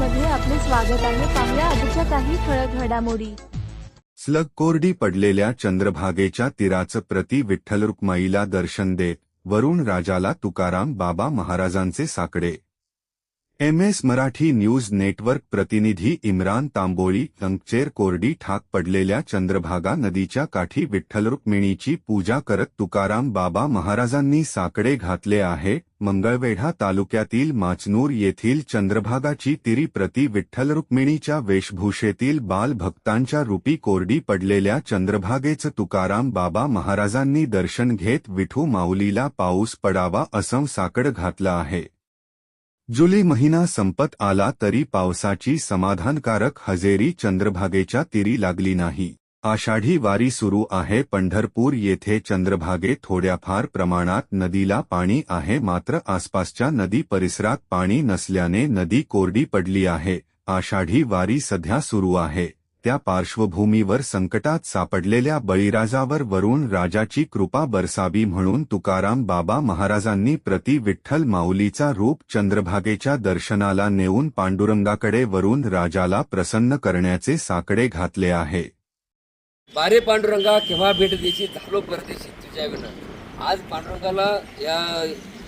मध्ये आपले स्वागत आहे। पाहूया आजच्या काही ठळक घडामोडी। सलग कोरडी पडलेल्या चंद्रभागेच्या तीराचं प्रति विठ्ठल रुक्माईला दर्शन देत वरुण राजाला तुकाराम बाबा महाराजांचे साकडे। MS मराठी न्यूज नेटवर्क प्रतिनिधी इम्रान तांबोळी अंकचेर कोरडी ठाक पडलेल्या चंद्रभागा नदीच्या काठी विठ्ठल रुक्मिणीची पूजा करत तुकाराम बाबा महाराजांनी साकडे घातले आहे। मंगळवेढा तालुक्यातील माचनूर येथील चंद्रभागाची तिरी प्रति विठ्ठल रुक्मिणीच्या वेशभूषेतील बाल भक्तांच्या रूपी कोरडी पडलेल्या चंद्रभागेचं तुकाराम बाबा महाराजांनी दर्शन घेत विठू माऊलीला पाऊस पडावा असं साकड घातलं आहे। जुलै महिना संपत आला तरी पावसाची समाधानकारक हजेरी चंद्रभागेच्या तिरी लागली नाही। आषाढी वारी सुरू आहे। पंढरपूर येथे चंद्रभागेत थोड्याफार प्रमाणात नदीला पाणी आहे, मात्र आसपासच्या नदी परिसरात पाणी नसल्याने नदी कोरडी पडली आहे। आषाढी वारी सध्या सुरू आहे, त्या पार्श्वभूमीवर संकटात सापडलेल्या बळीराजावर वरुण राजाची कृपा बरसावी म्हणून तुकाराम बाबा महाराजांनी प्रति विठ्ठल माऊलीचा रूप चंद्रभागेच्या दर्शनाला नेऊन पांडुरंगाकडे वरुण राजाला प्रसन्न करण्याचे साकडे घातले आहे। बारे पांडुरंगा केव्हा भेट देशी, झालो परदेशी तुझ्या विना। आज पांडुरंगाला या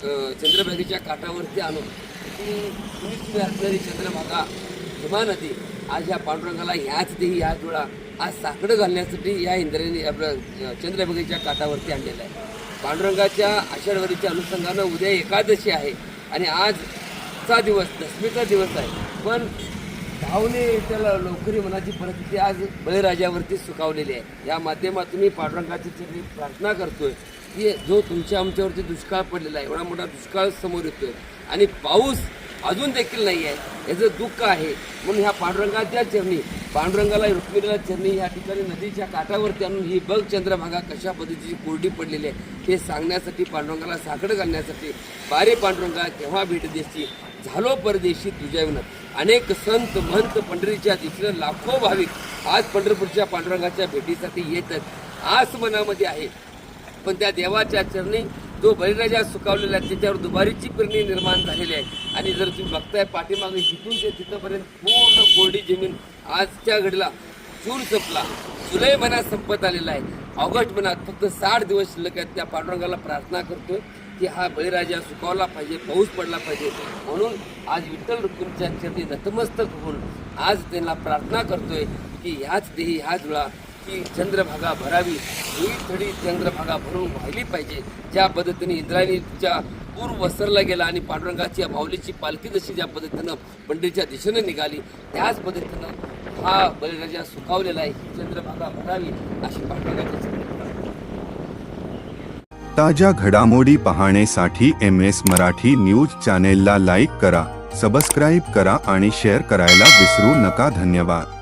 चंद्रभागेच्या काठावरती आणून तुम्ही असणारी चंद्रभागा हिमा नदी आज या पांडुरंगाला ह्याच देही ह्या जुळा आज साकडं घालण्यासाठी या इंद्राने आपल्या चंद्रभागेच्या काठावरती आणलेलं आहे। पांडुरंगाच्या आषाढवारीच्या अनुषंगानं उद्या एकादशी आहे आणि आजचा दिवस दशमीचा दिवस आहे, पण धावणे त्याला लवकरी मनाची परिस्थिती आज बळीराजावरती सुकावलेली आहे। या माध्यमातून मी पांडुरंगाची चरणी प्रार्थना करतोय की जो तुमच्या आमच्यावरती दुष्काळ पडलेला आहे, एवढा मोठा दुष्काळ समोर येतोय आणि पाऊस अजून देखील नाही आहे, याचं दुःख आहे। म्हणून ह्या पांडुरंगाच्या चरणी, पांडुरंगाला रुक्मिणीला चरणी या ठिकाणी नदीच्या काठावरती आणून ही बघ चंद्रभागा कशा पद्धतीची कोरडी पडलेली आहे हे सांगण्यासाठी, पांडुरंगाला साकडं घालण्यासाठी बारे पांडुरंगा केव्हा भेट देशी, झालो परदेशी तुझ्या विना। अनेक संत महंत पंढरीच्या दिशेने लाखो भाविक आज पंढरपूरच्या पांडुरंगाच्या भेटीसाठी येतात। आस मनामध्ये आहे, पण त्या देवाच्या चरणी जो बळीराजा सुकावलेला आहे त्याच्यावर दुबारीची पेरणी निर्माण झालेली आहे। आणि जर तुम्ही बघताय पाठीमागे इथून ते तिथंपर्यंत पूर्ण कोरडी जमीन आजच्या घडीला जून संपला, जुलै महिना संपत आलेला आहे, ऑगस्ट महिन्यात फक्त 60 दिवस शिल्लक आहेत। त्या पांडुरंगाला प्रार्थना करतोय की हा बळीराजा सुकावला पाहिजे, पाऊस पडला पाहिजे, म्हणून आज विठ्ठल रुक्मिणीच्या चरणी नतमस्तक होऊन आज त्यांना प्रार्थना करतोय की ह्याच देही ह्या जुळा की चंद्रभागा भरावी, ही थडी चंद्रभागा भरून वाहिली पाहिजे। ज्या पद्धतीने इंद्रायणीच्या पूर्व वसरला गेला आणि पांडुरंगाची माऊलीची पालखी जशी ज्या पद्धतीनं पंढरीच्या दिशेने निघाली, त्याच पद्धतीनं हा बळीराजा सुकावलेला आहे, चंद्रभागा भरावी अशी पांडुरंगाची ताज्या घडामोडी पाहण्यासाठी MS मराठी न्यूज चॅनेलला लाईक करा, सबस्क्राईब करा आणि शेअर करायला विसरू नका। धन्यवाद।